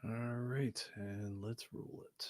All right, and let's roll it.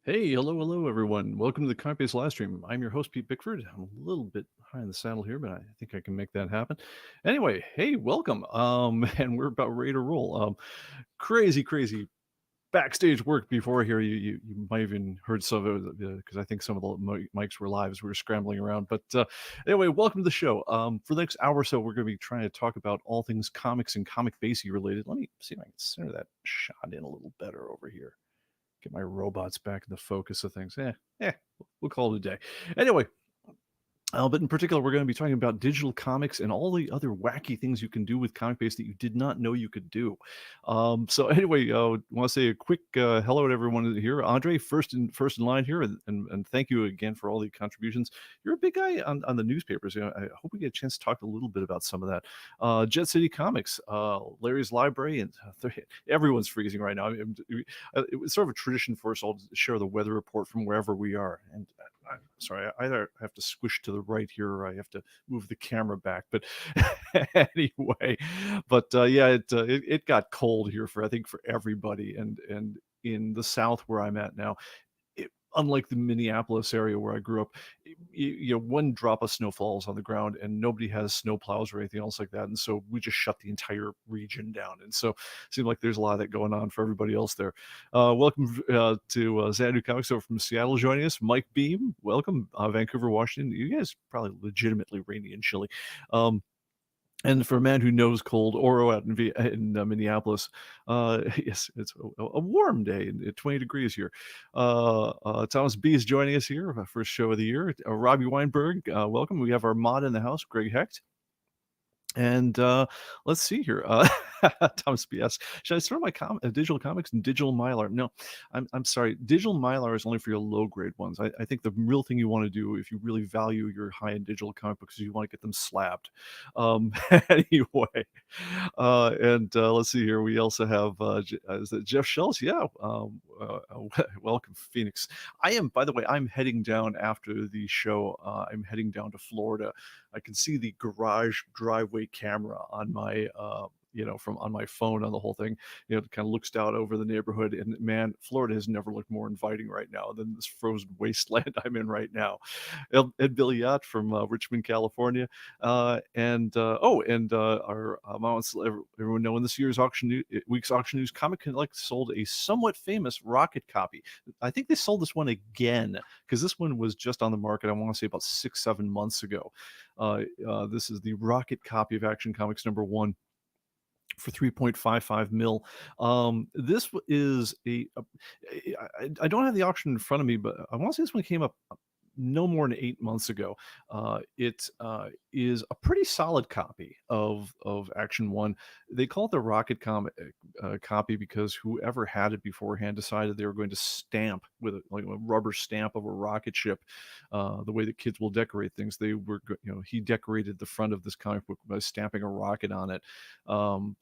Hey, hello, everyone. Welcome to the ComicBase Livestream. I'm your host, Pete Bickford. I'm a little bit high in the saddle here, but I think I can make that happen. Anyway, hey, welcome. And we're about ready to roll. Crazy backstage work before here. You might have even heard some of it because I think some of the mics were live as we were scrambling around. But anyway, welcome to the show. For the next hour or so, we're going to be trying to talk about all things comics and ComicBase related. Let me see if I can center that shot in a little better over here. Get my robots back in the focus of things. We'll call it a day. Anyway, but in particular, we're going to be talking about digital comics and all the other wacky things you can do with ComicBase that you did not know you could do. So anyway, want to say a quick hello to everyone here. Andre, first in line here, and thank you again for all the contributions. You're a big guy on the newspapers. I hope we get a chance to talk a little bit about some of that. Jet City Comics, Larry's Library, and everyone's freezing right now. It was sort of a tradition for us all to share the weather report from wherever we are, and I'm sorry, I either have to squish to the right here or I have to move the camera back. But anyway, yeah, it got cold here for I think for everybody, and in the South where I'm at now, unlike the Minneapolis area where I grew up, one drop of snow falls on the ground and nobody has snow plows or anything else like that. And so we just shut the entire region down. And so it seems like there's a lot of that going on for everybody else there. Welcome to Xanadu Comics over from Seattle joining us. Mike Beam, welcome. Vancouver, Washington. You guys probably legitimately rainy and chilly. And for a man who knows cold, Oro out in Minneapolis, yes, it's a warm day, 20 degrees here. Thomas B is joining us here, first show of the year. Robbie Weinberg, welcome. We have our mod in the house, Greg Hecht. And let's see here. Thomas BS. Should I throw my digital comics and digital Mylar? No, I'm sorry. Digital Mylar is only for your low grade ones. I think the real thing you want to do if you really value your high end digital comic books is you want to get them slabbed. Anyway, and let's see here. We also have is it Jeff Schultz? Yeah. Welcome, Phoenix. By the way, I'm heading down after the show. I'm heading down to Florida. I can see the garage driveway camera on my from on my phone on the whole thing. It kind of looks out over the neighborhood, and man, Florida has never looked more inviting right now than this frozen wasteland I'm in right now. Ed Billiot from Richmond, California, and our wants everyone know in this year's week's auction news, Comic Connect sold a somewhat famous Rocket copy. I think they sold this one again because this one was just on the market, I want to say about 6-7 months ago. This is the Rocket copy of Action Comics #1 for 3.55 mil. This is I don't have the auction in front of me, but I want to say this one came up no more than 8 months ago. It is a pretty solid copy of Action One. They call it the Rocket copy because whoever had it beforehand decided they were going to stamp with a rubber stamp of a rocket ship, the way that kids will decorate things. They were, he decorated the front of this comic book by stamping a rocket on it.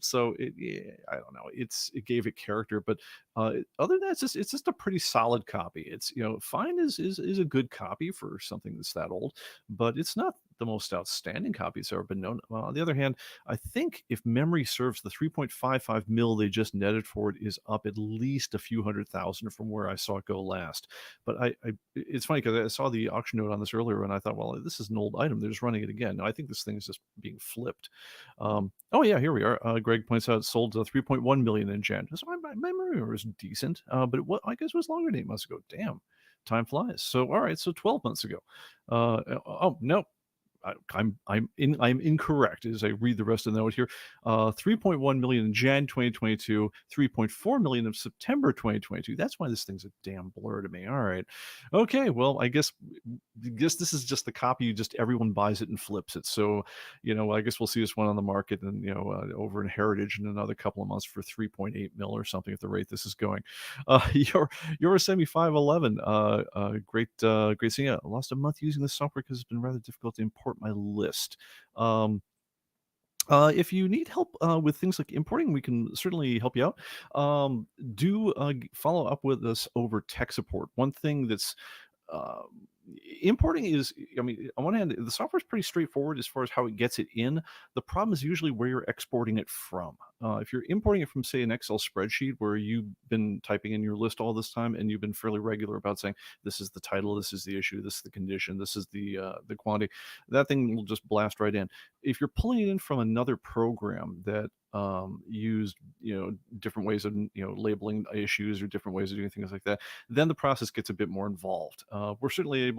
So I don't know, it gave it character, but other than that, it's just a pretty solid copy. It's fine is a good copy for something that's that old, but it's not the most outstanding copy that's ever been known. On the other hand, I think if memory serves, the 3.55 mil they just netted for it is up at least a few 100,000 from where I saw it go last. But it's funny because I saw the auction note on this earlier and I thought, well, this is an old item. They're just running it again. No, I think this thing is just being flipped. Oh yeah, here we are. Greg points out it sold 3.1 million in Jan. So my memory was decent, but I guess it was longer than 8 months ago. Damn, time flies. So all right, so 12 months ago. Oh no, I'm incorrect as I read the rest of the note here. 3.1 million in Jan 2022, 3.4 million in September 2022. That's why this thing's a damn blur to me. All right. Okay, well, I guess this is just the copy, just everyone buys it and flips it. So, I guess we'll see this one on the market and over in Heritage in another couple of months for 3.8 mil or something at the rate this is going. Your Semi 511, great seeing you. I lost a month using this software because it's been rather difficult to import my list. Um, if you need help with things like importing, we can certainly help you out. Do follow up with us over tech support. One thing that's um, importing is, I mean, on one hand, the software is pretty straightforward as far as how it gets it in. The problem is usually where you're exporting it from. If you're importing it from, say, an Excel spreadsheet where you've been typing in your list all this time and you've been fairly regular about saying this is the title, this is the issue, this is the condition, this is the quantity, that thing will just blast right in. If you're pulling it in from another program that used different ways of labeling issues or different ways of doing things like that, then the process gets a bit more involved. We're certainly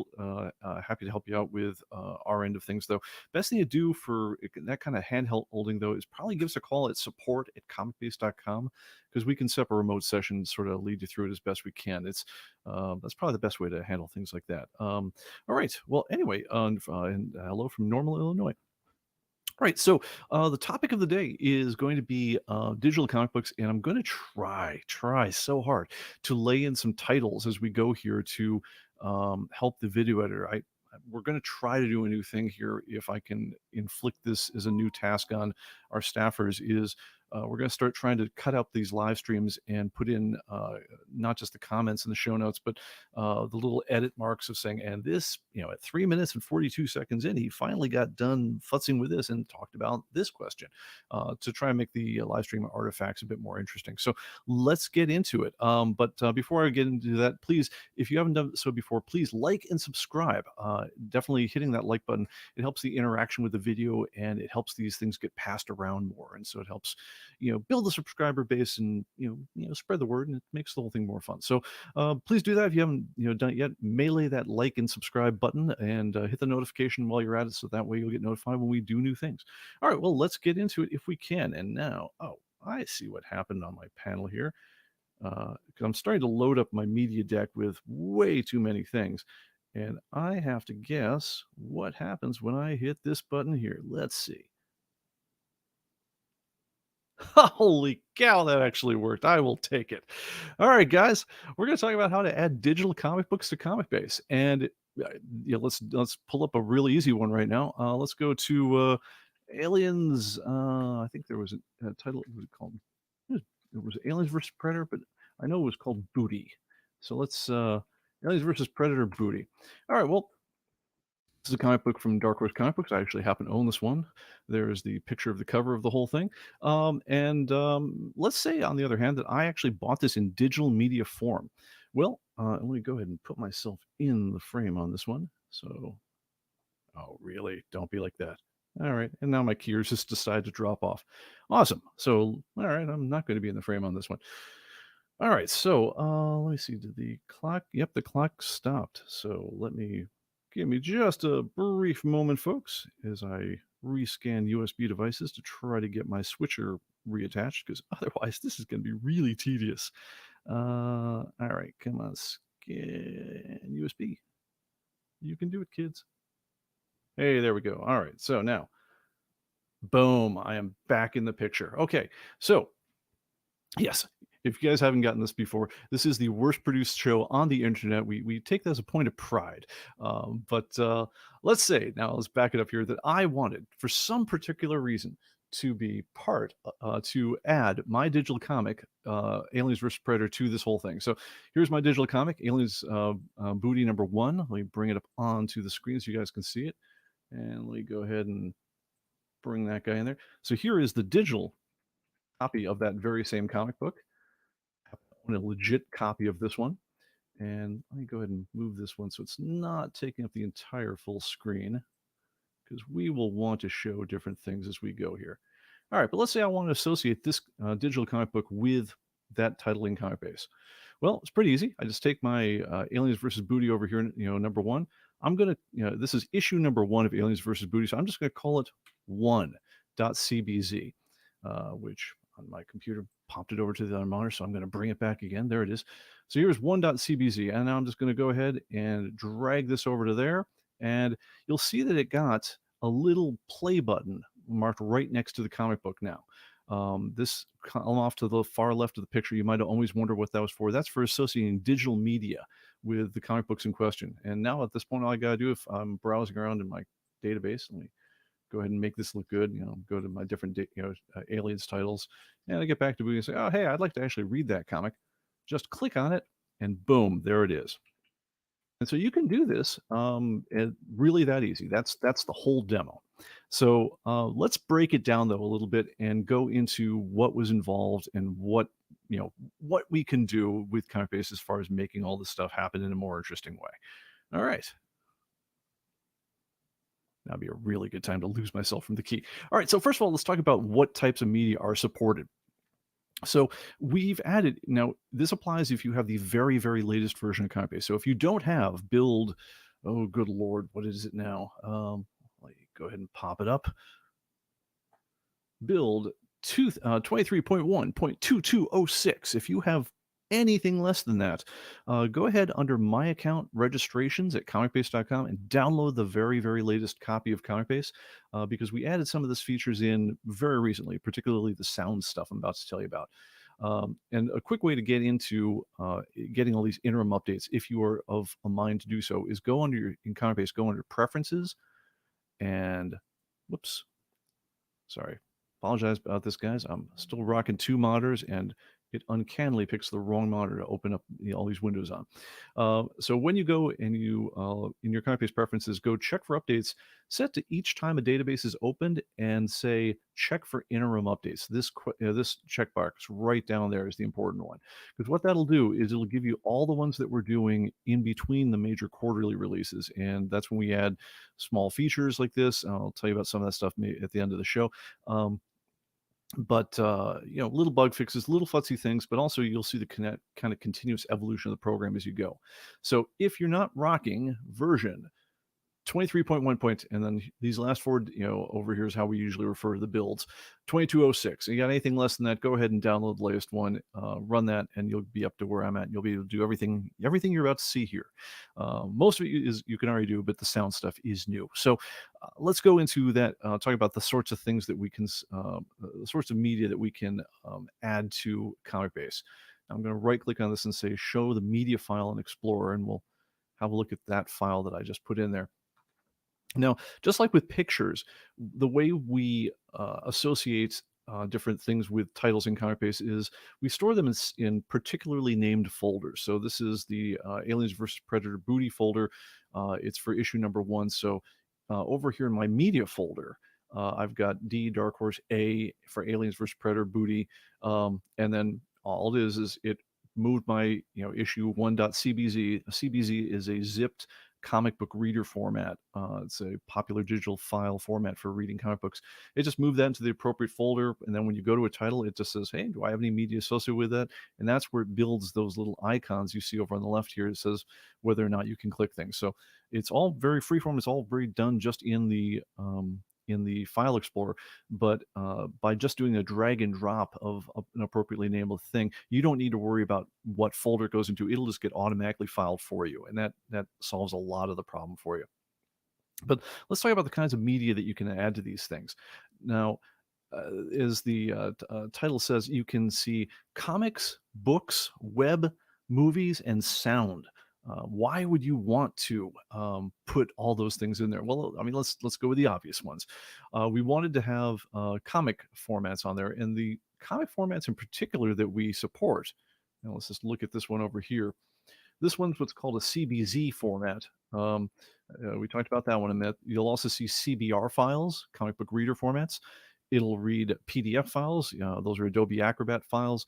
happy to help you out with our end of things, though. Best thing to do for that kind of handheld holding, though, is probably give us a call at support@comicbase.com, because we can set up a remote session and sort of lead you through it as best we can. That's probably the best way to handle things like that. All right. Well, anyway, and hello from Normal, Illinois. All right, so the topic of the day is going to be digital comic books, and I'm going to try so hard to lay in some titles as we go here to help the video editor. We're going to try to do a new thing here. If I can inflict this as a new task on our staffers, is we're going to start trying to cut out these live streams and put in not just the comments in the show notes, but the little edit marks of saying, and this, at 3 minutes and 42 seconds in, he finally got done futzing with this and talked about this question to try and make the live stream artifacts a bit more interesting. So let's get into it. But before I get into that, please, if you haven't done so before, please like and subscribe. Definitely hitting that like button. It helps the interaction with the video, and it helps these things get passed around more. And so it helps build the subscriber base and spread the word, and it makes the whole thing more fun. So please do that. If you haven't done it yet, melee that like and subscribe button, and hit the notification while you're at it, so that way you'll get notified when we do new things. All right, well, let's get into it if we can. And now, I see what happened on my panel here, because I'm starting to load up my media deck with way too many things, and I have to guess what happens when I hit this button here. Let's see. Holy cow, that actually worked. I will take it. All right, guys, we're going to talk about how to add digital comic books to ComicBase. And let's pull up a really easy one right now. Let's go to Aliens. I think there was a title. What was it called? It was Aliens versus Predator, but I know it was called Booty. So let's Aliens versus Predator Booty. All right, well, this is a comic book from Dark Horse Comic Books. I actually happen to own this one. There's the picture of the cover of the whole thing. Let's say, on the other hand, that I actually bought this in digital media form. Well, let me go ahead and put myself in the frame on this one. So, oh, really? Don't be like that. All right. And now my keys just decide to drop off. Awesome. So, all right, I'm not going to be in the frame on this one. All right. So, let me see. Did the clock? Yep, the clock stopped. So give me just a brief moment, folks, as I rescan USB devices to try to get my switcher reattached, because otherwise this is going to be really tedious. All right, come on, scan USB. You can do it, kids. Hey, there we go. All right, so now, boom, I am back in the picture. Okay, so yes, if you guys haven't gotten this before, this is the worst produced show on the internet. We take that as a point of pride. But let's say, now let's back it up here, that I wanted, for some particular reason, to be to add my digital comic, Aliens vs. Predator, to this whole thing. So here's my digital comic, Aliens Booty #1. Let me bring it up onto the screen so you guys can see it. And let me go ahead and bring that guy in there. So here is the digital copy of that very same comic book. A legit copy of this one. And let me go ahead and move this one so it's not taking up the entire full screen, because we will want to show different things as we go here. All right, but let's say I want to associate this digital comic book with that title in ComicBase. Well, it's pretty easy. I just take my Aliens versus Booty over here, #1. I'm going to, this is issue number 1 of Aliens versus Booty. So I'm just going to call it 1.cbz, which on my computer popped it over to the other monitor. So I'm going to bring it back again. There it is. So here's 1.cbz. And now I'm just going to go ahead and drag this over to there. And you'll see that it got a little play button marked right next to the comic book now. This column off to the far left of the picture, you might always wonder what that was for. That's for associating digital media with the comic books in question. And now at this point, all I got to do, if I'm browsing around in my database, let me go ahead and make this look good. Go to my different aliens titles, and I get back to Booty and say, oh, hey, I'd like to actually read that comic. Just click on it, and boom, there it is. And so you can do this really that easy. That's the whole demo. So let's break it down though a little bit and go into what was involved and what we can do with ComicBase as far as making all this stuff happen in a more interesting way. All right. That'd be a really good time to lose myself from the key. All right. So first of all, let's talk about what types of media are supported. So we've added, now this applies if you have the very, very latest version of ComicBase. So if you don't have build, oh, good Lord, what is it now? Let me go ahead and pop it up. Build 23.1.2206. If you have anything less than that, go ahead under My Account Registrations at comicbase.com and download the very, very latest copy of ComicBase because we added some of these features in very recently, particularly the sound stuff I'm about to tell you about. And a quick way to get into getting all these interim updates, if you are of a mind to do so, is go under in ComicBase, go under Preferences, and whoops, sorry. Apologize about this, guys. I'm still rocking 2 monitors, and it uncannily picks the wrong monitor to open up all these windows on. So when you go and you, in your ComicBase preferences, go check for updates, set to each time a database is opened and say, check for interim updates. This checkbox right down there is the important one. Because what that'll do is it'll give you all the ones that we're doing in between the major quarterly releases. And that's when we add small features like this. I'll tell you about some of that stuff at the end of the show. But little bug fixes, little fussy things, but also you'll see the kind of continuous evolution of the program as you go. So if you're not rocking version 23.1 and then these last 4, over here is how we usually refer to the builds, 2206. You got anything less than that, go ahead and download the latest one, run that, and you'll be up to where I'm at. And you'll be able to do everything you're about to see here. Most of it is you can already do, but the sound stuff is new. So let's go into that, talk about the sorts of things that we can, the sorts of media that we can add to ComicBase. Now I'm going to right click on this and say, show the media file in Explorer, and we'll have a look at that file that I just put in there. Now, just like with pictures, the way we associate different things with titles in ComicBase is we store them in particularly named folders. So this is the Aliens vs. Predator Booty folder. It's for issue number 1. So over here in my media folder, I've got D, Dark Horse, A for Aliens vs. Predator Booty. And then all it is it moved my issue 1.cbz. A CBZ is a zipped comic book reader format. It's a popular digital file format for reading comic books. It just moved that into the appropriate folder, and then when you go to a title, it just says, hey, do I have any media associated with that? And that's where it builds those little icons you see over on the left here. It says whether or not you can click things. So it's all very freeform. It's all very done just in the File Explorer, but by just doing a drag and drop of an appropriately named thing, you don't need to worry about what folder it goes into. It'll just get automatically filed for you, and that solves a lot of the problem for you. But let's talk about the kinds of media that you can add to these things. Now, as the title says, you can see comics, books, web, movies, and sound. Why would you want to put all those things in there? Well, I mean, let's go with the obvious ones. We wanted to have comic formats on there, and the comic formats in particular that we support. Now let's just look at this one over here. This one's what's called a CBZ format. We talked about that one a minute. You'll also see CBR files, comic book reader formats. It'll read PDF files. Those are Adobe Acrobat files,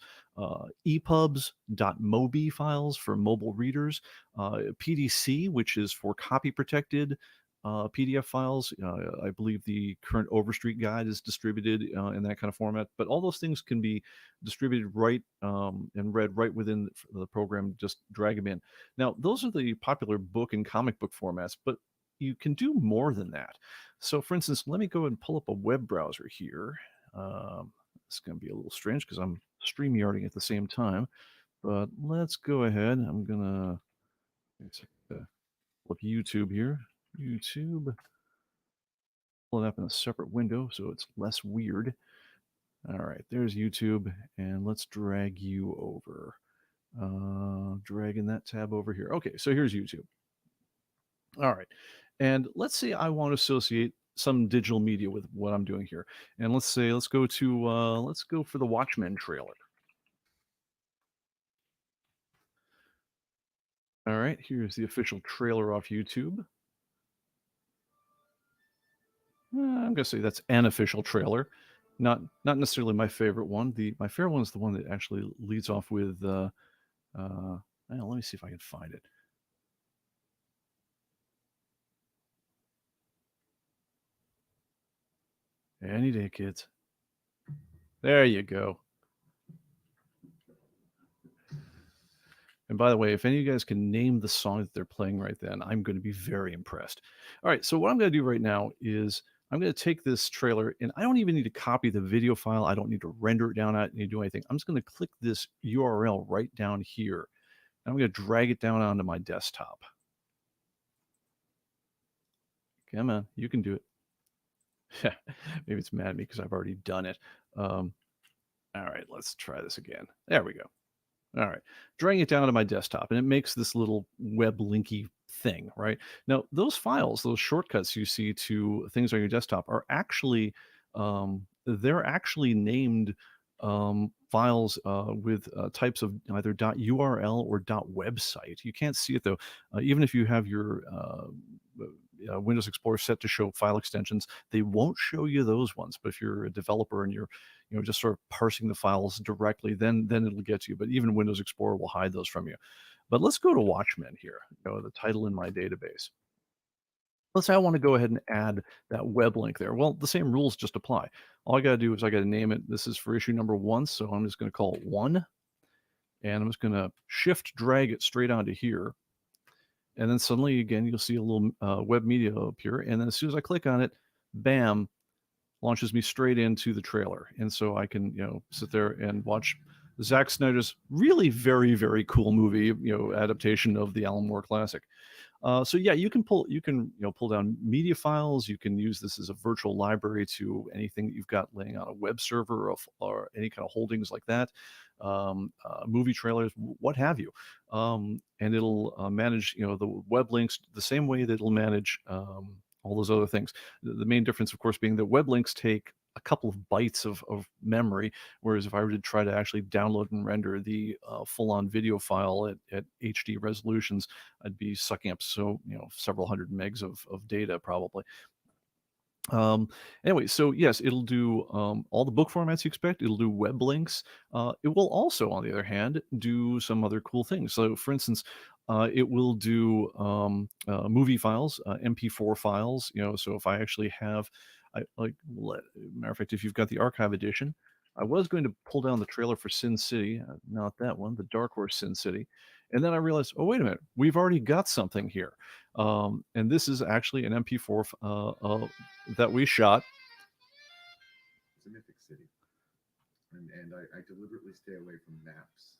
epubs, .mobi files for mobile readers, PDC, which is for copy protected, PDF files. I believe the current Overstreet guide is distributed in that kind of format, but all those things can be distributed right and read right within the program. Just drag them in. Now, those are the popular book and comic book formats, but you can do more than that. So, for instance, let me go and pull up a web browser here. It's going to be a little strange because I'm StreamYarding at the same time, but let's go ahead. I'm going to pull up YouTube here. YouTube. Pull it up in a separate window so it's less weird. All right, there's YouTube, and let's drag you over. Dragging that tab over here. Okay, so here's YouTube. All right, and let's say I want to associate some digital media with what I'm doing here, and let's go for the Watchmen trailer. All right, here's the official trailer off YouTube. I'm gonna say that's an official trailer, not necessarily my favorite one. My favorite one is the one that actually leads off with. Let me see if I can find it. Any day, kids. There you go. And by the way, if any of you guys can name the song that they're playing right then, I'm going to be very impressed. All right, so what I'm going to do right now is I'm going to take this trailer, and I don't even need to copy the video file. I don't need to render it down. I don't need to do anything. I'm just going to click this URL right down here. And I'm going to drag it down onto my desktop. Come on, you can do it. Maybe it's mad at me because I've already done it. All right, let's try this again. There we go. All right, dragging it down to my desktop, and it makes this little web linky thing, right? Now, those files, those shortcuts you see to things on your desktop are actually, they're actually named files with types of either .url or .website. You can't see it though, even if you have your Windows Explorer set to show file extensions, they won't show you those ones. But if you're a developer and you're just sort of parsing the files directly, then it'll get to you. But even Windows Explorer will hide those from you. But let's go to Watchmen here, the title in my database. Let's say I want to go ahead and add that web link there. Well, the same rules just apply. All I got to do is I got to name it. This is for issue number 1, so I'm just going to call it 1. And I'm just going to shift drag it straight onto here. And then suddenly, again, you'll see a little web media appear. And then as soon as I click on it, bam, launches me straight into the trailer. And so I can, sit there and watch Zack Snyder's really very, very cool movie, adaptation of the Alan Moore classic. So yeah, you can pull down media files. You can use this as a virtual library to anything that you've got laying on a web server or any kind of holdings like that, movie trailers, what have you. And it'll manage the web links the same way that it'll manage all those other things. The main difference, of course, being that web links take a couple of bytes of memory, whereas if I were to try to actually download and render the full-on video file at HD resolutions, I'd be sucking up several hundred megs of data probably. Anyway, so yes, it'll do all the book formats you expect. It'll do web links. It will also, on the other hand, do some other cool things. So, for instance, it will do movie files, MP4 files. So if I actually have, matter of fact, if you've got the archive edition, I was going to pull down the trailer for Sin City, not that one, the Dark Horse Sin City, and then I realized, oh wait a minute, we've already got something here, and this is actually an MP4 that we shot. It's a mythic city, and I deliberately stay away from maps.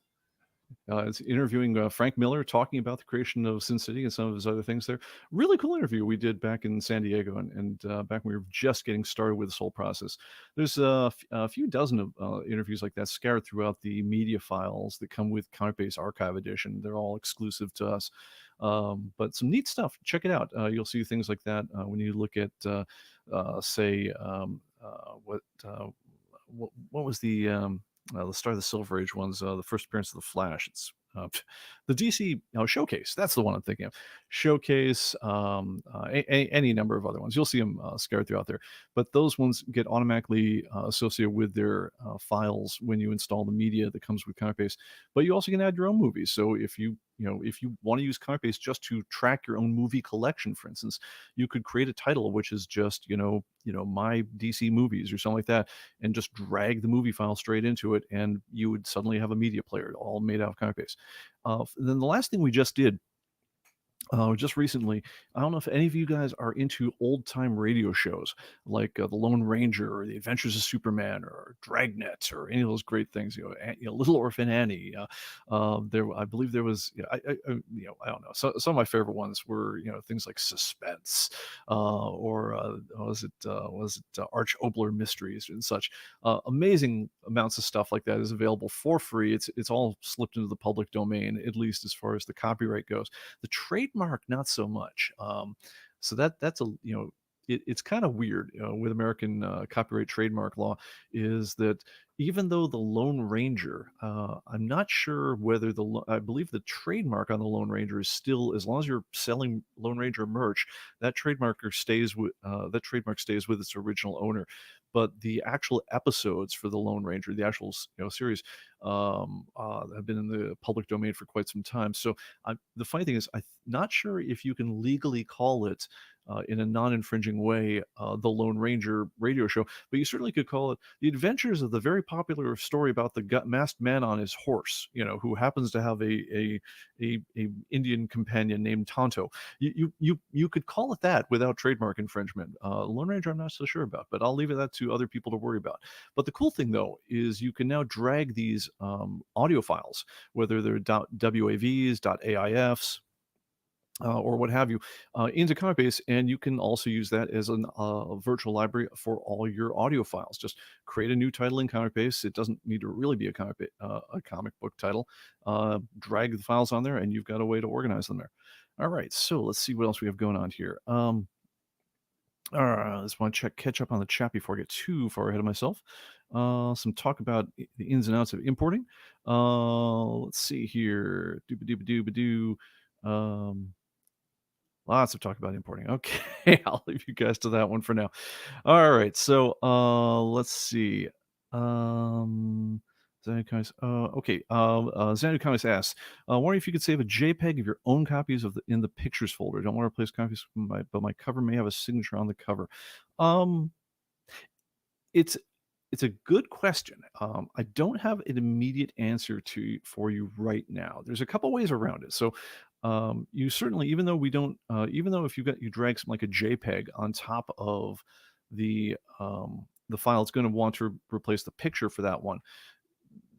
It's interviewing Frank Miller, talking about the creation of Sin City and some of his other things there. Really cool interview we did back in San Diego, and back when we were just getting started with this whole process. There's a few dozen of interviews like that scattered throughout the media files that come with ComicBase Archive Edition. They're all exclusive to us. But some neat stuff. Check it out. You'll see things like that when you look at, say, what was the Start of the Silver Age ones, the first appearance of the Flash. It's the DC Showcase. That's the one I'm thinking of. Showcase, any number of other ones. You'll see them scattered throughout there. But those ones get automatically associated with their files when you install the media that comes with ComicBase. But you also can add your own movies. So if you if you want to use ComicBase just to track your own movie collection, for instance, you could create a title which is just my DC movies or something like that, and just drag the movie file straight into it, and you would suddenly have a media player all made out of ComicBase. Then the last thing we just recently, I don't know if any of you guys are into old time radio shows like The Lone Ranger or The Adventures of Superman or Dragnet or any of those great things. Little Orphan Annie. I believe there was. I don't know. So some of my favorite ones were things like Suspense, or was it Arch Obler Mysteries and such. Amazing amounts of stuff like that is available for free. It's all slipped into the public domain, at least as far as the copyright goes. The trademark, not so much. So that's it's kind of weird with American copyright trademark law, is that even though the Lone Ranger, I'm not sure whether I believe the trademark on the Lone Ranger is still, as long as you're selling Lone Ranger merch, that trademark stays with its original owner. But the actual episodes for the Lone Ranger, the actual series, have been in the public domain for quite some time. So the funny thing is, I'm not sure if you can legally call it in a non-infringing way the Lone Ranger radio show, but you certainly could call it The Adventures of the very popular story about the masked man on his horse, who happens to have a Indian companion named Tonto. You could call it that without trademark infringement. Lone Ranger, I'm not so sure about, but I'll leave that to other people to worry about. But the cool thing, though, is you can now drag these audio files, whether they're WAVs, .AIFs, or what have you, into ComicBase, and you can also use that as a virtual library for all your audio files. Just create a new title in ComicBase. It doesn't need to really be a comic book title. Drag the files on there, and you've got a way to organize them there. All right, so let's see what else we have going on here. I just want to catch up on the chat before I get too far ahead of myself. Some talk about the ins and outs of importing. Let's see here. Dooba-dooba-dooba-doo. Lots of talk about importing. Okay, I'll leave you guys to that one for now. All right, so let's see. Xanu Comics. Okay. Xanu Comics asks, wondering if you could save a JPEG of your own copies in the pictures folder. Don't want to replace copies, but my cover may have a signature on the cover. It's a good question. I don't have an immediate answer for you right now. There's a couple ways around it. So you certainly, even though if you drag something like a JPEG on top of the file, it's going to want to replace the picture for that one.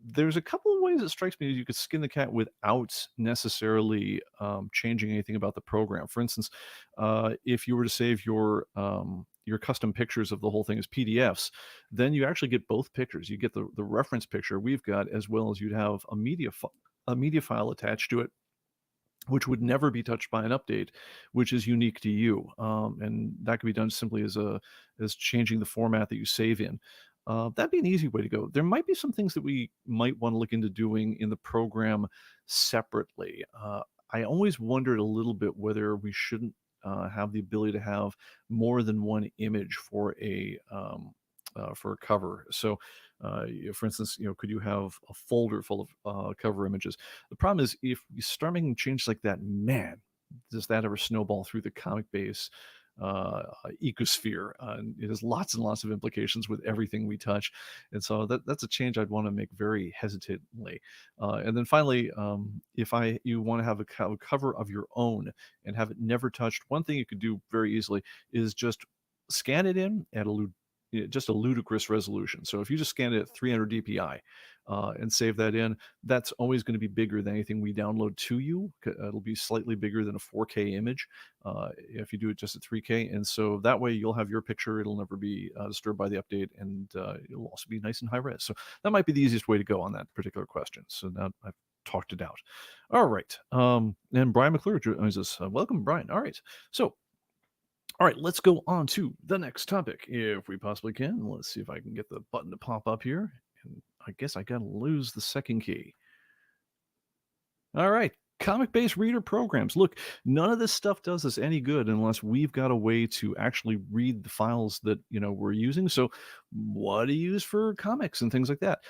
There's a couple of ways it strikes me you could skin the cat without necessarily changing anything about the program. For instance, if you were to save your custom pictures of the whole thing as PDFs, then you actually get both pictures. You get the reference picture we've got, as well as you'd have a media file attached to it, which would never be touched by an update, which is unique to you. And that can be done simply as changing the format that you save in. That'd be an easy way to go. There might be some things that we might want to look into doing in the program separately. I always wondered a little bit whether we shouldn't have the ability to have more than one image for a cover. So, for instance, could you have a folder full of cover images? The problem is if you start making changes like that, man, does that ever snowball through the ComicBase ecosphere? And it has lots and lots of implications with everything we touch, and so that's a change I'd want to make very hesitantly. And then finally, if you want to have a cover of your own and have it never touched, one thing you could do very easily is just scan it in at just a ludicrous resolution. So if you just scan it at 300 dpi and save that in, that's always going to be bigger than anything we download to you. It'll be slightly bigger than a 4K image if you do it just at 3K. And so that way you'll have your picture. It'll never be disturbed by the update, and it'll also be nice and high res. So that might be the easiest way to go on that particular question. So now I've talked it out. All right. And Brian McClure joins us. Welcome, Brian. All right. So all right, let's go on to the next topic, if we possibly can. Let's see if I can get the button to pop up here. And I guess I gotta lose the second key. All right, comic-based reader programs. Look, none of this stuff does us any good unless we've got a way to actually read the files that we're using. So what do you use for comics and things like that?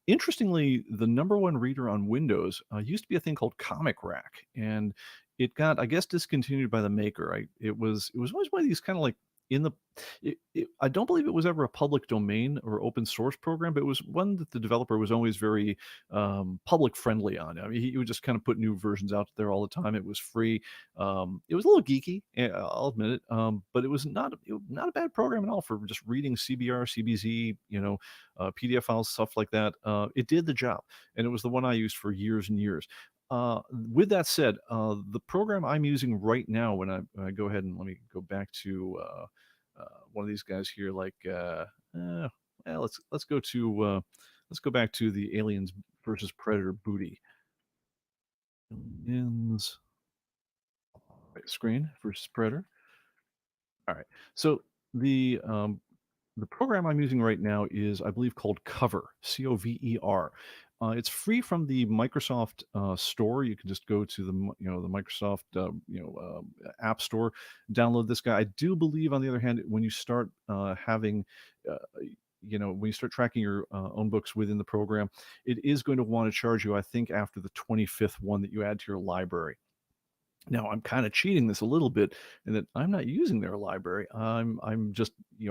Interestingly, the number one reader on Windows used to be a thing called Comic Rack, and it got, I guess, discontinued by the maker. It was always one of these kind of like in the. I don't believe it was ever a public domain or open source program, but it was one that the developer was always very public friendly on. I mean, he would just kind of put new versions out there all the time. It was free. It was a little geeky, I'll admit it, but it was not a bad program at all for just reading CBR, CBZ, PDF files, stuff like that. It did the job, and it was the one I used for years and years. With that said, the program I'm using right now, when I go ahead and let me go back to one of these guys here, like well, let's go back to the Aliens versus Predator booty. Aliens screen versus Predator. All right. So the program I'm using right now is, I believe, called Cover, Cover. It's free from the Microsoft store. You can just go to the Microsoft App Store, download this guy. I do believe, on the other hand, when you start having uh, when you start tracking your own books within the program, it is going to want to charge you, I think, after the 25th one that you add to your library. Now, I'm kinda cheating this a little bit in that I'm not using their library. I'm just,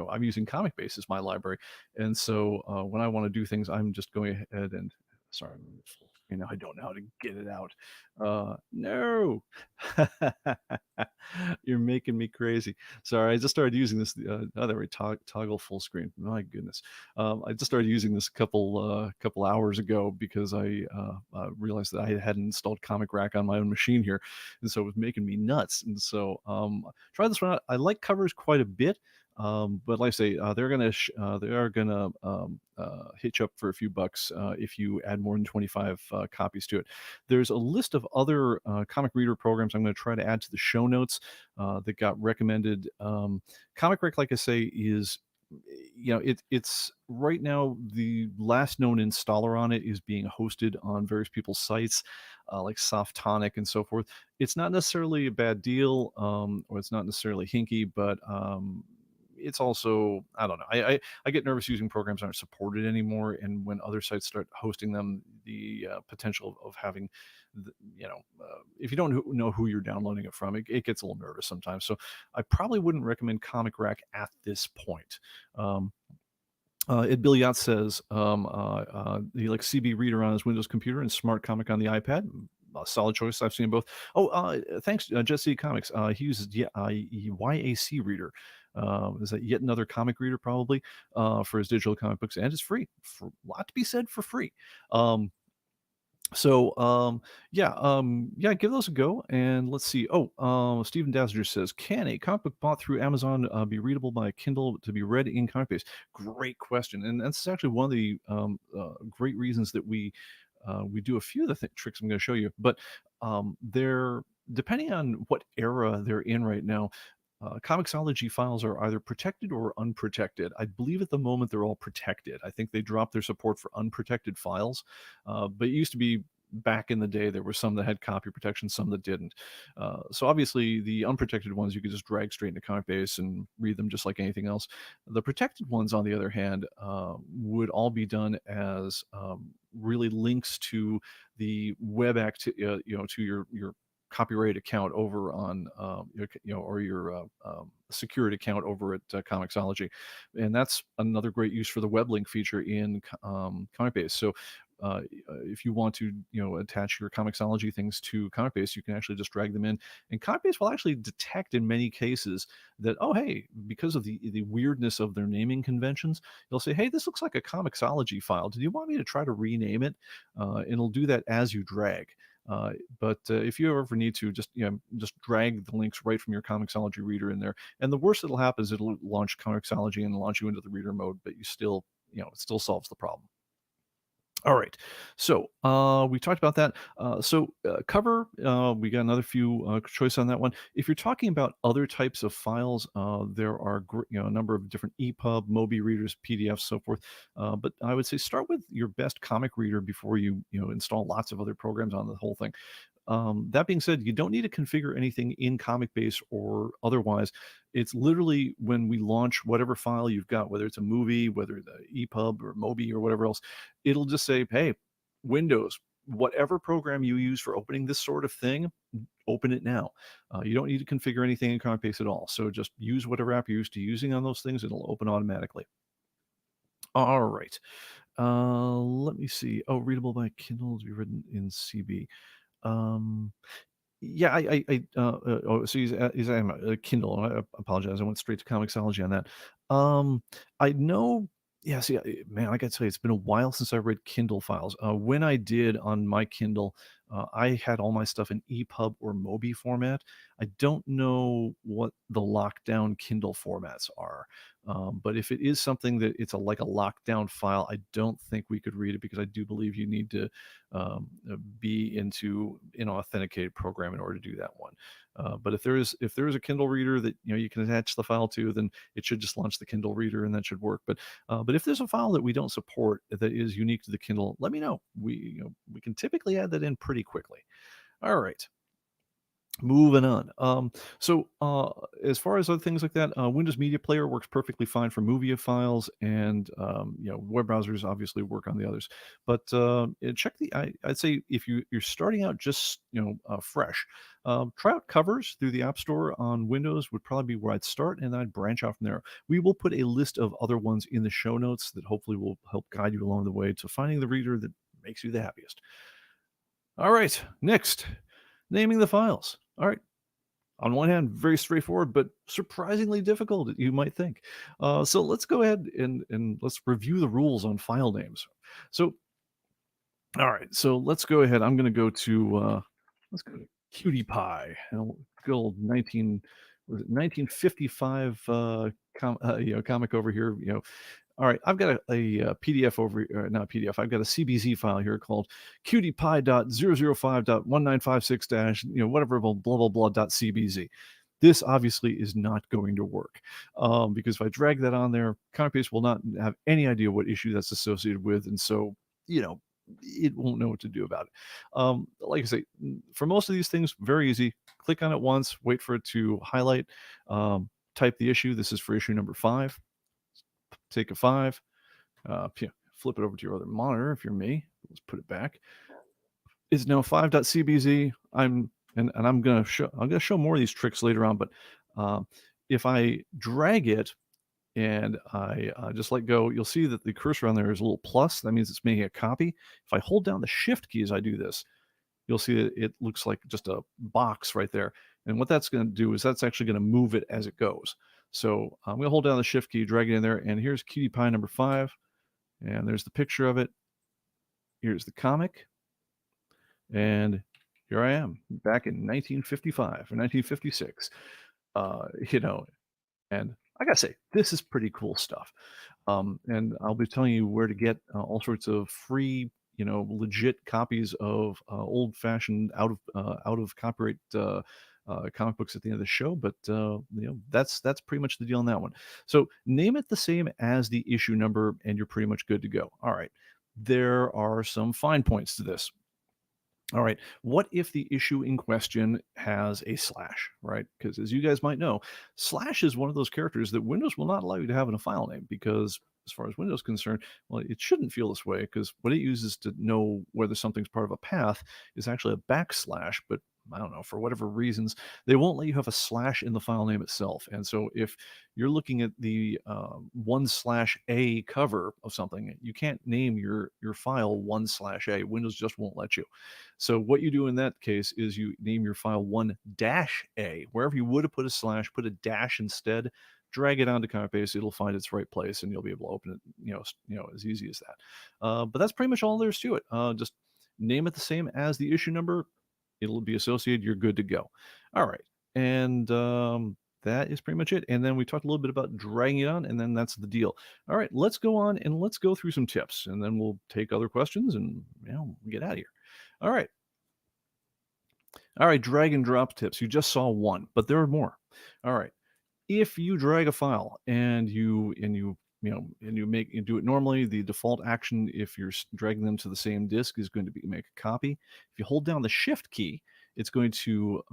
I'm using ComicBase as my library, and so, when I wanna do things, I'm just going ahead and sorry, I don't know how to get it out. No. You're making me crazy. Sorry, I just started using this, there we toggle full screen. My goodness. I just started using this a couple hours ago because I realized that I hadn't installed Comic Rack on my own machine here, and so it was making me nuts. And so try this one out. I like covers quite a bit, but like I say, they are gonna hitch up for a few bucks if you add more than 25 copies to it. There's a list of other comic reader programs I'm going to try to add to the show notes that got recommended. Comic Rec, like I say, is it's right now the last known installer on it is being hosted on various people's sites like Softonic and so forth. It's not necessarily a bad deal, or it's not necessarily hinky, but it's also, I don't know. I get nervous using programs that aren't supported anymore, and when other sites start hosting them, the potential of having, if you don't know who you're downloading it from, it gets a little nervous sometimes. So I probably wouldn't recommend Comic Rack at this point. Um, Ed Bill Yacht says he likes CB Reader on his Windows computer and Smart Comic on the iPad. A solid choice. I've seen both. Oh, thanks, Jesse Comics. He uses YAC Reader. Is that yet another comic reader, probably, for his digital comic books, and it's free. For, a lot to be said for free. Yeah, give those a go, and let's see. Oh, Stephen Dazinger says, "Can a comic book bought through Amazon be readable by a Kindle to be read in ComicBase?" Great question, and that's actually one of the great reasons that we do a few of the tricks I'm going to show you. But they're depending on what era they're in right now. Comixology files are either protected or unprotected. I believe at the moment they're all protected. I think they dropped their support for unprotected files, but it used to be back in the day there were some that had copy protection, some that didn't. So obviously the unprotected ones you could just drag straight into ComicBase and read them just like anything else. The protected ones, on the other hand, would all be done as really links to the web to your copyright account over on or your secured account over at Comixology, and that's another great use for the web link feature in ComicBase. So if you want to attach your Comixology things to ComicBase, you can actually just drag them in, and ComicBase will actually detect in many cases that, oh hey, because of the weirdness of their naming conventions, they'll say, hey, this looks like a Comixology file. Did you want me to try to rename it? And it'll do that as you drag. But if you ever need to, just drag the links right from your Comixology reader in there. And the worst that'll happen is it'll launch Comixology and launch you into the reader mode, but it still solves the problem. All right. So we talked about that. Cover, we got another few choice on that one. If you're talking about other types of files, there are a number of different EPUB, mobi readers, PDFs, so forth. But I would say start with your best comic reader before you install lots of other programs on the whole thing. That being said, you don't need to configure anything in ComicBase or otherwise. It's literally when we launch whatever file you've got, whether it's a movie, whether the epub or mobi or whatever else, it'll just say, hey, Windows, whatever program you use for opening this sort of thing, open it now. You don't need to configure anything in ComicBase at all. So just use whatever app you're used to using on those things. It'll open automatically. All right. Let me see. Oh, readable by Kindle to be written in CB. Um, yeah, so he's a Kindle. I apologize. I went straight to Comixology on that. I know. Yeah, see, man, I gotta tell you, it's been a while since I read Kindle files. When I did on my Kindle, I had all my stuff in EPUB or Mobi format. I don't know what the lockdown Kindle formats are, but if it is something that it's like a lockdown file, I don't think we could read it because I do believe you need to be into an authenticated program in order to do that one. But if there is a Kindle reader that you can attach the file to, then it should just launch the Kindle reader and that should work. But if there's a file that we don't support that is unique to the Kindle, let me know. We can typically add that in pretty quickly. All right. Moving on. As far as other things like that, Windows Media Player works perfectly fine for movie files, and web browsers obviously work on the others. But check I'd say if you're starting out just fresh, try out covers through the App Store on Windows would probably be where I'd start, and I'd branch out from there. We will put a list of other ones in the show notes that hopefully will help guide you along the way to finding the reader that makes you the happiest. All right, next, naming the files. All right. On one hand, very straightforward, but surprisingly difficult, you might think. So let's go ahead and let's review the rules on file names. So, all right, so let's go ahead. I'm going to go to let's go to Cutie Pie, good old 1955 comic over here. All right, I've got a PDF over, not PDF. I've got a CBZ file here called qtpie.005.1956 dash, whatever, blah blah blah dot CBZ. This obviously is not going to work because if I drag that on there, ComicBase will not have any idea what issue that's associated with, and so you know it won't know what to do about it. Like I say, for most of these things, very easy. Click on it once, wait for it to highlight, type the issue. This is for issue number 5. Take a 5, flip it over to your other monitor if you're me. Let's put it back. It's now 5.cbz. I'm gonna show more of these tricks later on, but if I drag it and I just let go, you'll see that the cursor on there is a little plus. That means it's making a copy. If I hold down the Shift key as I do this, you'll see that it looks like just a box right there. And what that's going to do is that's actually going to move it as it goes. So I'm going to hold down the Shift key, drag it in there, and here's Cutie Pie number 5. And there's the picture of it. Here's the comic. And here I am back in 1955 or 1956. And I got to say, this is pretty cool stuff. And I'll be telling you where to get all sorts of free, legit copies of old-fashioned, out of copyright comic books at the end of the show. But that's pretty much the deal on that one. So name it the same as the issue number, and you're pretty much good to go. All right. There are some fine points to this. All right. What if the issue in question has a slash, right? Because as you guys might know, slash is one of those characters that Windows will not allow you to have in a file name because, as far as Windows is concerned, well, it shouldn't feel this way because what it uses to know whether something's part of a path is actually a backslash. But I don't know, for whatever reasons, they won't let you have a slash in the file name itself. And so if you're looking at the 1/A cover of something, you can't name your file 1/A. Windows just won't let you. So what you do in that case is you name your file 1-A. Wherever you would have put a slash, put a dash instead, drag it onto ComicBase, it'll find its right place, and you'll be able to open it, as easy as that. But that's pretty much all there is to it. Just name it the same as the issue number. It'll be associated. You're good to go. All right. And that is pretty much it. And then we talked a little bit about dragging it on, and then that's the deal. All right, let's go on and let's go through some tips, and then we'll take other questions and get out of here. All right. All right, drag and drop tips. You just saw one, but there are more. All right. If you drag a file and you do it normally, the default action if you're dragging them to the same disk is going to be make a copy. If you hold down the Shift key, it's going to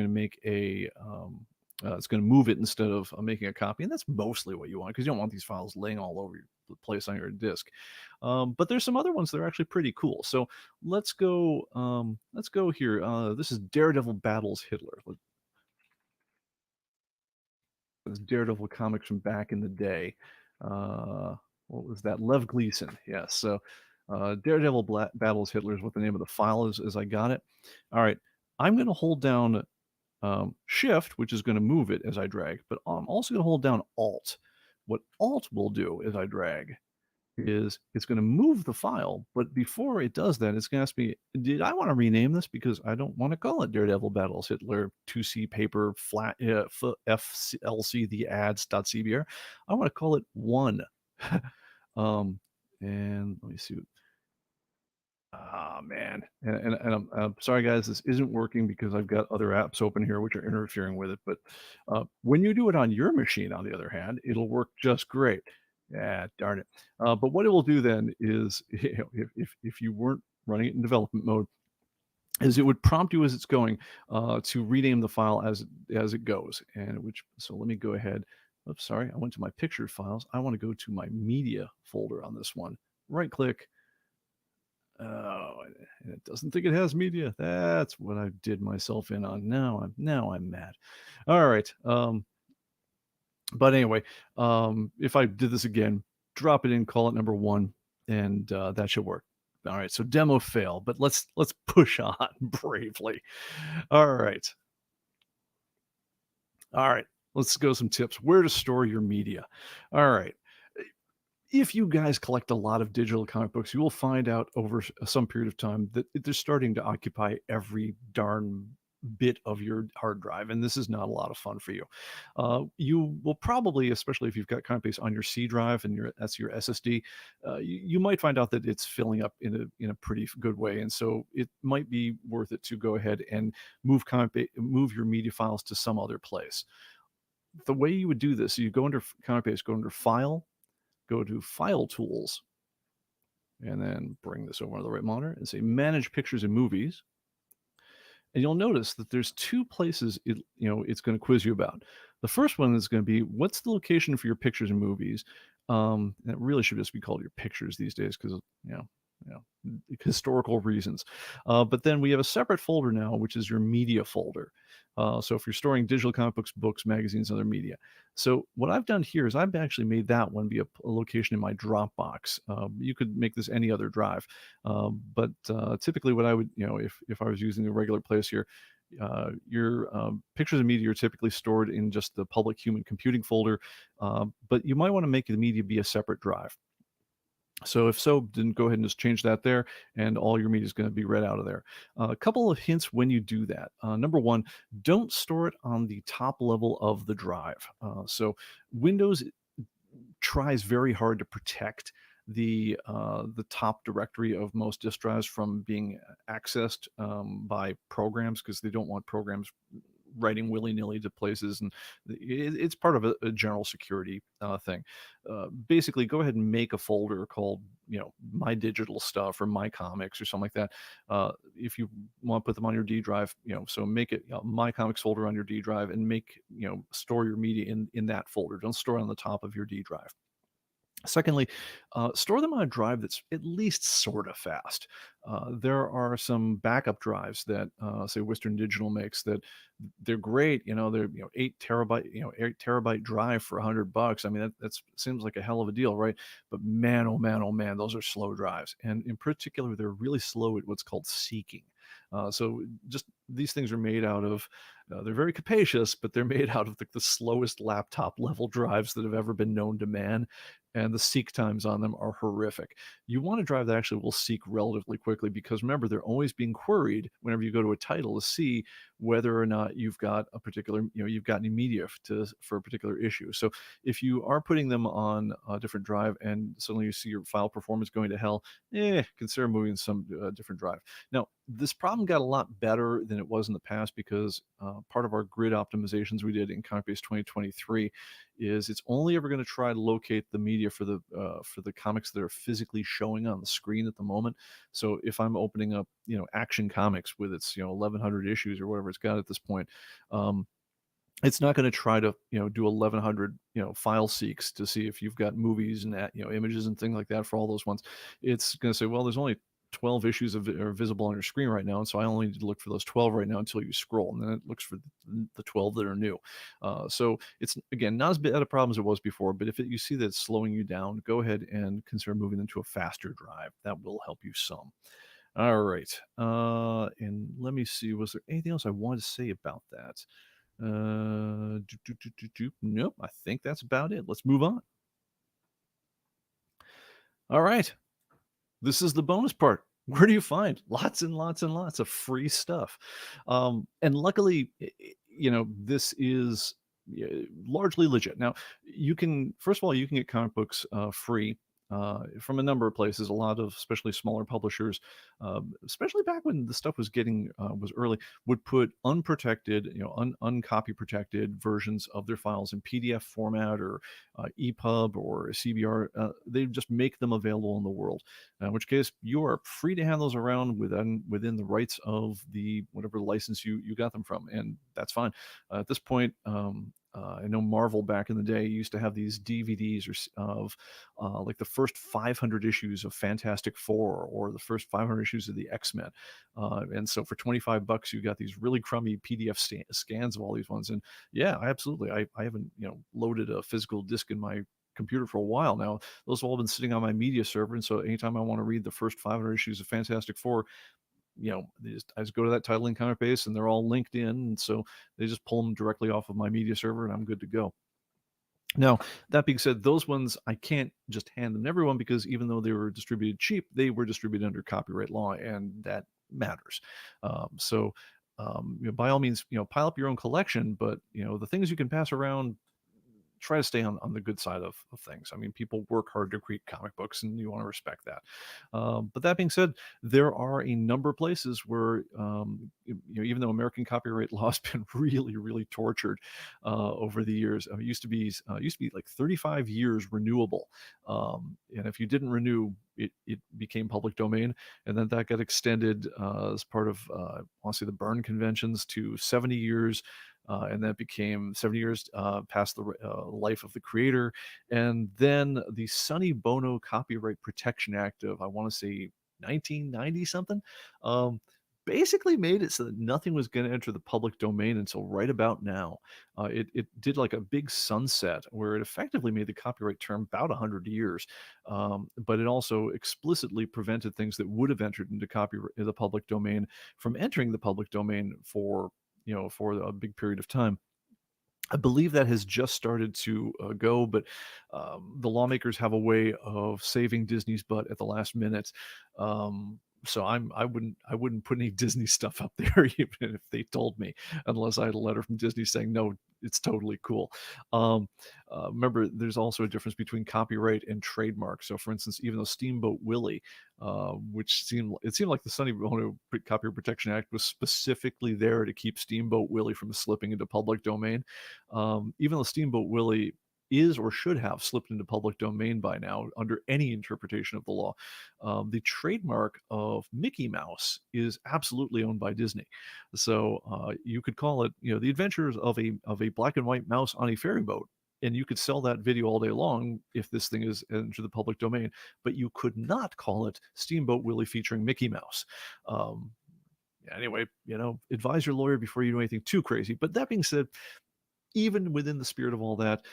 make it's going to move it instead of making a copy, and that's mostly what you want because you don't want these files laying all over the place on your disk. But there's some other ones that are actually pretty cool. So let's go. Let's go here. This is Daredevil battles Hitler. This Daredevil comics from back in the day. Uh, what was that? Lev Gleason. Yes. So Daredevil battles Hitler is what the name of the file is. As I got it. All right. I'm going to hold down Shift, which is going to move it as I drag, but I'm also going to hold down Alt. What Alt will do as I drag is it's going to move the file, but before it does that, it's going to ask me, did I want to rename this? Because I don't want to call it Daredevil Battles Hitler 2C paper flat FLC the ads.cbr. I want to call it one. um, and let me see. Ah, man. And I'm sorry, guys, this isn't working because I've got other apps open here which are interfering with it. But when you do it on your machine, on the other hand, it'll work just great. Yeah, darn it. But what it will do then is, if you weren't running it in development mode, is it would prompt you as it's going to rename the file as it goes. And so let me go ahead. Oops, sorry, I went to my picture files. I want to go to my media folder on this one. Right click. Oh, and it doesn't think it has media. That's what I did myself in on. Now I'm mad. All right. But anyway, if I did this again, drop it in, call it number one, and that should work. All right. So demo fail, but let's push on bravely. All right. All right. Let's go some tips. Where to store your media. All right. If you guys collect a lot of digital comic books, you will find out over some period of time that they're starting to occupy every darn bit of your hard drive, and this is not a lot of fun for you. You will probably, especially if you've got ComicBase on your C drive and that's your SSD, you might find out that it's filling up in a pretty good way, and so it might be worth it to go ahead and move your media files to some other place. The way you would do this, you go under ComicBase, go under File, go to File Tools, and then bring this over to the right monitor and say Manage Pictures and Movies. And you'll notice that there's two places it's going to quiz you about. The first one is going to be what's the location for your pictures and movies. It really should just be called your pictures these days because you know historical reasons. But then we have a separate folder now, which is your media folder. So if you're storing digital comic books, magazines, other media. So what I've done here is I've actually made that one be a location in my Dropbox. You could make this any other drive, but typically what I would, if I was using a regular place here, your pictures and media are typically stored in just the public human computing folder, but you might want to make the media be a separate drive. So if so, then go ahead and just change that there, and all your media is going to be read out of there. A couple of hints when you do that. Number one, don't store it on the top level of the drive. So Windows tries very hard to protect the top directory of most disk drives from being accessed by programs because they don't want programs writing willy-nilly to places, and it's part of a general security thing. Basically, go ahead and make a folder called my digital stuff or my comics or something like that. If you want to put them on your D drive, so make it my comics folder on your D drive, and make store your media in that folder. Don't store it on the top of your D drive. Secondly, store them on a drive that's at least sort of fast. There are some backup drives that, say, Western Digital makes that they're great. They're 8 terabyte drive for $100. I mean, that seems like a hell of a deal, right? But man, oh man, oh man, those are slow drives, and in particular, they're really slow at what's called seeking. So just these things are made out of, they're very capacious, but they're made out of the slowest laptop level drives that have ever been known to man. And the seek times on them are horrific. You want a drive that actually will seek relatively quickly because remember, they're always being queried whenever you go to a title to see whether or not you've got a particular, you've got any media for a particular issue. So if you are putting them on a different drive and suddenly you see your file performance going to hell, consider moving some different drive. Now, this problem got a lot better than than it was in the past because part of our grid optimizations we did in ComicBase 2023 is it's only ever going to try to locate the media for the comics that are physically showing on the screen at the moment. So if I'm opening up, Action Comics with its 1100 issues or whatever it's got at this point, um, it's not going to try to do 1100 file seeks to see if you've got movies and images and things like that for all those ones. It's going to say, well, there's only 12 issues are visible on your screen right now, and so I only need to look for those 12 right now until you scroll, and then it looks for the 12 that are new. So it's, again, not as bad a problem as it was before, but if you see that it's slowing you down, go ahead and consider moving them to a faster drive. That will help you some. All right, and let me see, was there anything else I wanted to say about that? Nope, I think that's about it. Let's move on. All right, this is the bonus part. Where do you find lots and lots and lots of free stuff? And luckily, this is largely legit. Now, first of all, you can get comic books free from a number of places. A lot of, especially smaller publishers, especially back when the stuff was early, would put unprotected, uncopy protected versions of their files in PDF format or EPUB or CBR. They just make them available in the world. In which case, you are free to hand those around within the rights of the whatever license you got them from, and that's fine. At this point, I know Marvel back in the day used to have these DVDs of like the first 500 issues of Fantastic Four or the first 500 issues of the X-Men, and so for $25 you got these really crummy PDF scans of all these ones. And yeah, I haven't loaded a physical disc in my computer for a while now. Those have all been sitting on my media server, and so anytime I want to read the first 500 issues of Fantastic Four, I just go to that title in ComicBase, and they're all linked in, and so they just pull them directly off of my media server, and I'm good to go. Now, that being said, those ones I can't just hand them to everyone because even though they were distributed cheap, they were distributed under copyright law, and that matters. So, by all means, pile up your own collection, but the things you can pass around, try to stay on the good side of things. I mean, people work hard to create comic books, and you want to respect that. But that being said, there are a number of places where, even though American copyright law has been really, really tortured over the years, it used to be like 35 years renewable, and if you didn't renew, it became public domain, and then that got extended as part of, I want to say, the Berne conventions to 70 years, and that became 70 years past the life of the creator. And then the Sonny Bono Copyright Protection Act of, I want to say, 1990 something, basically made it so that nothing was going to enter the public domain until right about now. It did like a big sunset where it effectively made the copyright term about 100 years, but it also explicitly prevented things that would have entered into the public domain from entering the public domain for a big period of time. I believe that has just started to go, but the lawmakers have a way of saving Disney's butt at the last minute. So I wouldn't put any Disney stuff up there even if they told me, unless I had a letter from Disney saying no, it's totally cool. Um, Remember, there's also a difference between copyright and trademark. So, for instance, even though Steamboat Willie, it seemed like the Sonny Bono Copyright Protection Act was specifically there to keep Steamboat Willie from slipping into public domain. Even though Steamboat Willie is or should have slipped into public domain by now under any interpretation of the law, the trademark of Mickey Mouse is absolutely owned by Disney. So you could call it, the adventures of a black and white mouse on a ferry boat. And you could sell that video all day long if this thing is into the public domain, but you could not call it Steamboat Willie featuring Mickey Mouse. Anyway, advise your lawyer before you do anything too crazy. But that being said, even within the spirit of all that,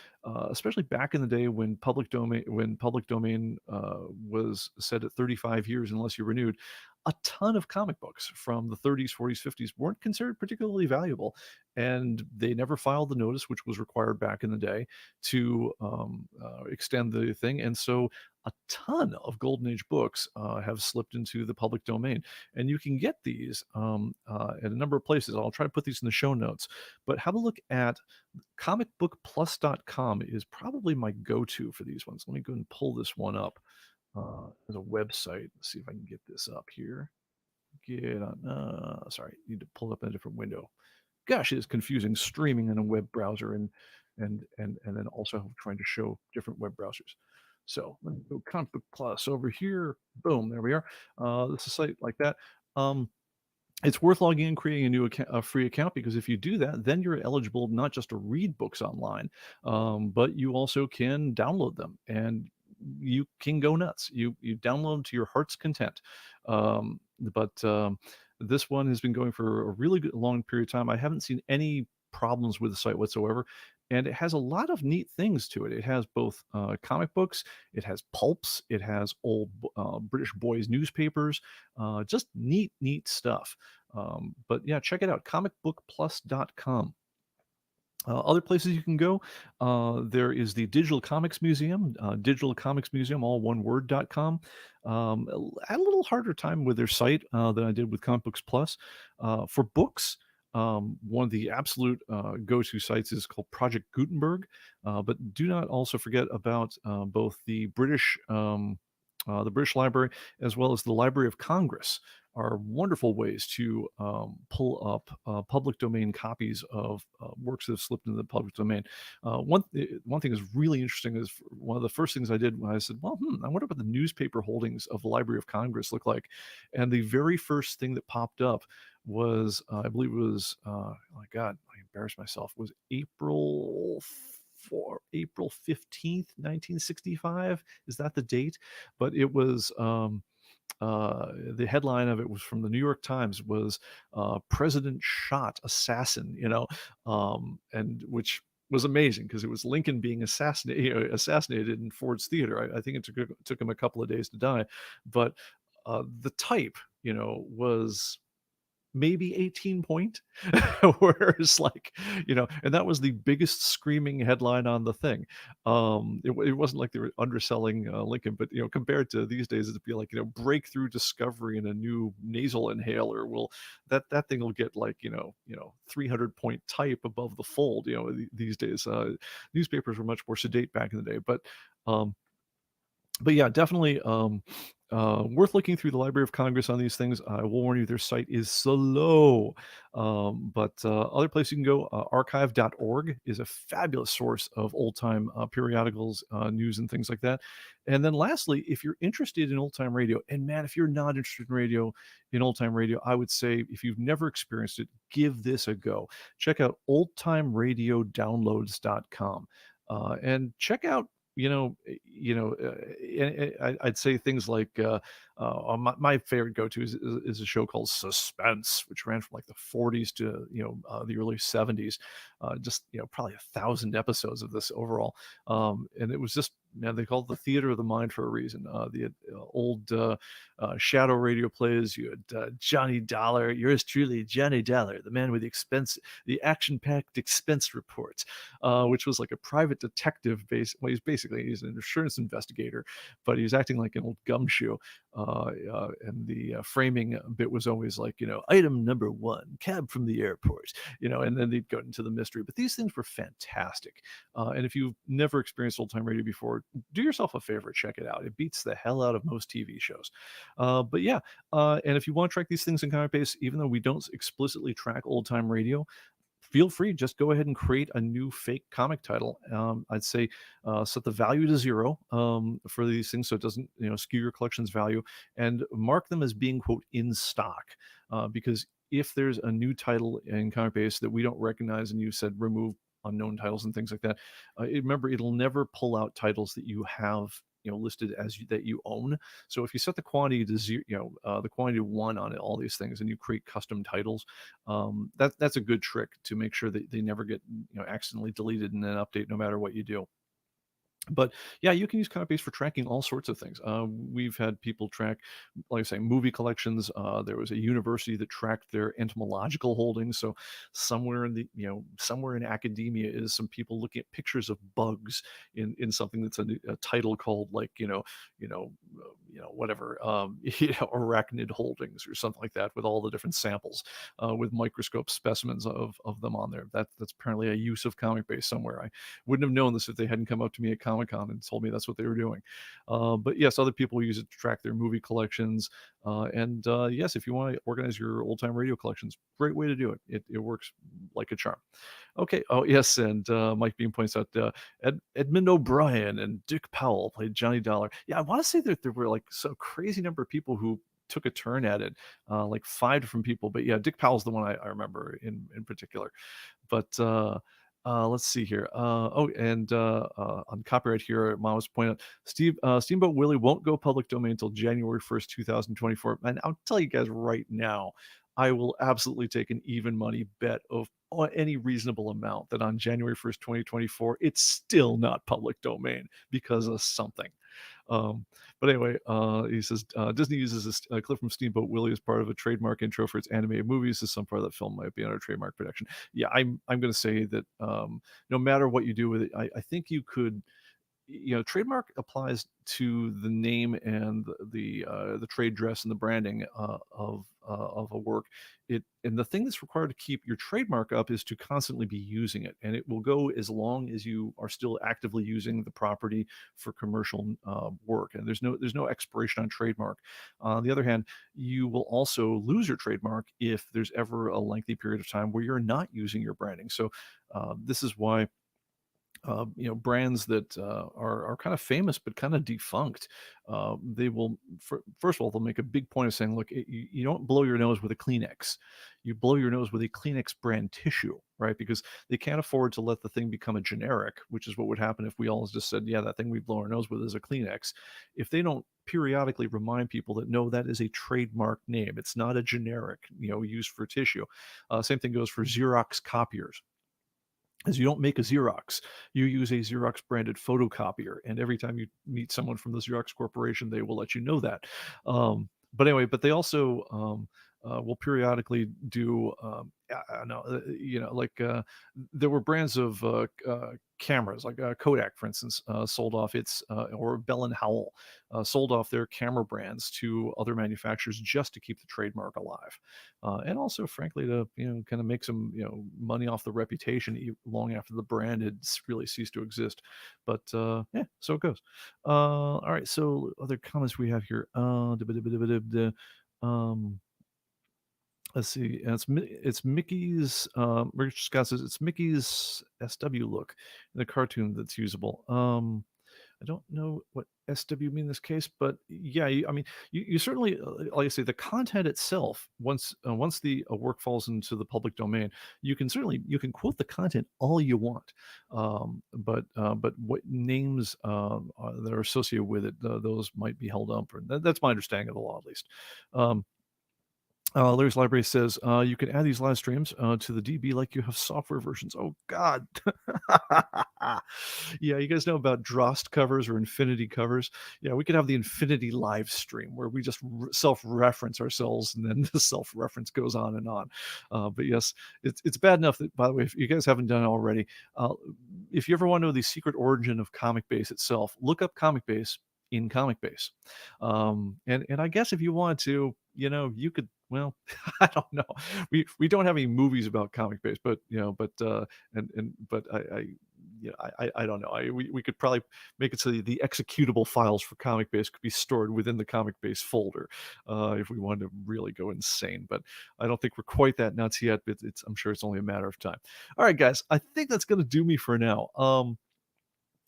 especially back in the day when public domain was set at 35 years unless you renewed, a ton of comic books from the 30s, 40s, 50s weren't considered particularly valuable, and they never filed the notice, which was required back in the day to extend the thing. And so a ton of golden age books have slipped into the public domain, and you can get these at a number of places. I'll try to put these in the show notes, but have a look at comicbookplus.com is probably my go-to for these ones. Let me go and pull this one up as a website. Let's see if I can get this up here. get on. Sorry, need to pull up in a different window. Gosh, it is confusing streaming in a web browser and then also trying to show different web browsers. So let me go Comic Book Plus over here. Boom, there we are. This is a site like that. Um, it's worth logging in, creating a new account, a free account, because if you do that, then you're eligible not just to read books online, but you also can download them, and you can go nuts. You download them to your heart's content. But This one has been going for a really good, long period of time. I haven't seen any problems with the site whatsoever, and it has a lot of neat things to it. It has both comic books, it has pulps, it has old British boys newspapers, just neat stuff. But yeah, check it out, comicbookplus.com. Other places you can go, there is the Digital Comics Museum, Digital Comics Museum, all one word.com. I had a little harder time with their site than I did with Comic Books Plus. For books, one of the absolute go-to sites is called Project Gutenberg. But do not also forget about both the British Library, as well as the Library of Congress, are wonderful ways to pull up public domain copies of works that have slipped into the public domain. One thing is really interesting is one of the first things I did when I said, well, I wonder what the newspaper holdings of the Library of Congress look like. And the very first thing that popped up was, I believe it was, oh my God, I embarrassed myself, was April 15th, 1965. Is that the date? But it was the headline of it was from the New York Times, was President Shot Assassin, and which was amazing because it was Lincoln being assassinated in Ford's Theater. I think took him a couple of days to die, but the type, was maybe 18 point. Whereas, like, and that was the biggest screaming headline on the thing. It wasn't like they were underselling Lincoln, but compared to these days, it'd be like, breakthrough discovery in a new nasal inhaler. Will that thing will get like 300 point type above the fold. These days, newspapers were much more sedate back in the day. Um, but yeah, definitely worth looking through the Library of Congress on these things. I will warn you, their site is slow. But Other places you can go, archive.org is a fabulous source of old time periodicals, news, and things like that. And then lastly, if you're interested in old time radio, and man, if you're not interested in old time radio, I would say if you've never experienced it, give this a go. Check out oldtimeradiodownloads.com and check out I'd say things like my favorite go-to is a show called Suspense, which ran from like the 40s to the early 70s. Just probably 1,000 episodes of this overall, and it was just, man, they called it the theater of the mind for a reason. The old shadow radio plays. You had Johnny Dollar, yours truly, Johnny Dollar, the man with the action-packed expense reports, which was like a private detective base. Well, he's an insurance investigator, but he's acting like an old gumshoe. And the framing bit was always like, item number one, cab from the airport, and then they'd go into the mystery. But these things were fantastic. And if you've never experienced old time radio before, do yourself a favor, check it out. It beats the hell out of most TV shows. But yeah, and if you want to track these things in ComicBase, even though we don't explicitly track old time radio, feel free, just go ahead and create a new fake comic title. I'd say set the value to 0 for these things, so it doesn't skew your collection's value, and mark them as being, quote, in stock, because if there's a new title in ComicBase that we don't recognize, and you said remove unknown titles and things like that, remember, it'll never pull out titles that you have listed as that you own. So if you set the quantity to 0, the quantity to 1 on all these things, and you create custom titles, that's a good trick to make sure that they never get accidentally deleted in an update, no matter what you do. But yeah, you can use ComicBase for tracking all sorts of things. We've had people track, like I say, movie collections. There was a university that tracked their entomological holdings. So somewhere in academia is some people looking at pictures of bugs in something that's a title called, like, whatever, Arachnid Holdings or something like that, with all the different samples, with microscope specimens of them on there. That's apparently a use of ComicBase somewhere. I wouldn't have known this if they hadn't come up to me at Comic Con and told me that's what they were doing. But yes, other people use it to track their movie collections. And yes, if you want to organize your old time radio collections, great way to do it. It works like a charm. Okay. Oh, yes. And Mike Beam points out Edmund O'Brien and Dick Powell played Johnny Dollar. Yeah, I want to say that there were like some crazy number of people who took a turn at it, like 5 different people. But yeah, Dick Powell's the one I remember in particular. But let's see here. And on copyright here, Mom was pointing out Steamboat Willie won't go public domain until January 1st, 2024. And I'll tell you guys right now, I will absolutely take an even money bet of any reasonable amount that on January 1st, 2024, it's still not public domain because of something. Um, but anyway, he says Disney uses this clip from Steamboat Willie as part of a trademark intro for its animated movies. As some part of that film might be under trademark protection. Yeah, I'm going to say that no matter what you do with it, I think you could, trademark applies to the name and the trade dress and the branding of a work. And the thing that's required to keep your trademark up is to constantly be using it, and it will go as long as you are still actively using the property for commercial work. And there's no expiration on trademark. On the other hand, you will also lose your trademark if there's ever a lengthy period of time where you're not using your branding. So this is why brands that are kind of famous but kind of defunct, they will first of all they'll make a big point of saying, look, you don't blow your nose with a Kleenex, you blow your nose with a Kleenex brand tissue, right? Because they can't afford to let the thing become a generic, which is what would happen if we all just said, yeah, that thing we blow our nose with is a Kleenex. If they don't periodically remind people that no, that is a trademark name, it's not a generic, used for tissue. Same thing goes for Xerox copiers, is you don't make a Xerox, you use a Xerox branded photocopier. And every time you meet someone from the Xerox Corporation, they will let you know that. But anyway, but they also will periodically do, I don't know, like there were brands of cameras, like Kodak, for instance, sold off its, or Bell and Howell sold off their camera brands to other manufacturers just to keep the trademark alive, and also, frankly, to kind of make some money off the reputation long after the brand had really ceased to exist. But yeah, so it goes. All right, so other comments we have here. Um, let's see. It's Mickey's. Rich Scott says it's Mickey's SW look in the cartoon that's usable. I don't know what SW mean in this case, but yeah, I mean, you certainly, like I say, the content itself. Once the work falls into the public domain, you can quote the content all you want, but what names that are associated with it, those might be held up. Or that's my understanding of the law, at least. Um, Larry's Library says you can add these live streams to the DB like you have software versions. Oh God, yeah, you guys know about Drost covers or Infinity covers? Yeah, we could have the Infinity live stream where we just self-reference ourselves, and then the self-reference goes on and on. But yes, it's bad enough that, by the way, if you guys haven't done it already, if you ever want to know the secret origin of ComicBase itself, look up ComicBase in ComicBase. And I guess if you want to, you could, well, I don't know. We don't have any movies about ComicBase, but but I don't know. We could probably make it so the executable files for ComicBase could be stored within the ComicBase folder if we wanted to really go insane. But I don't think we're quite that nuts yet. But I'm sure it's only a matter of time. All right, guys. I think that's going to do me for now.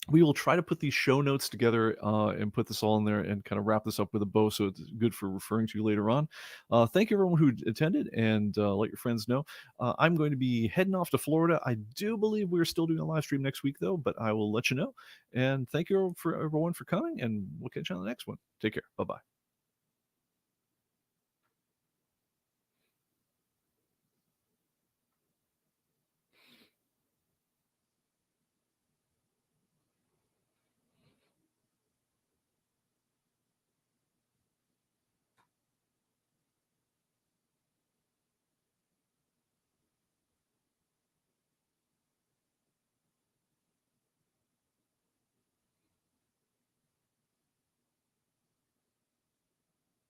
We will try to put these show notes together and put this all in there and kind of wrap this up with a bow so it's good for referring to later on. Thank you, everyone who attended, and let your friends know. I'm going to be heading off to Florida. I do believe we're still doing a live stream next week, though, but I will let you know. And thank you for everyone for coming, and we'll catch you on the next one. Take care. Bye-bye.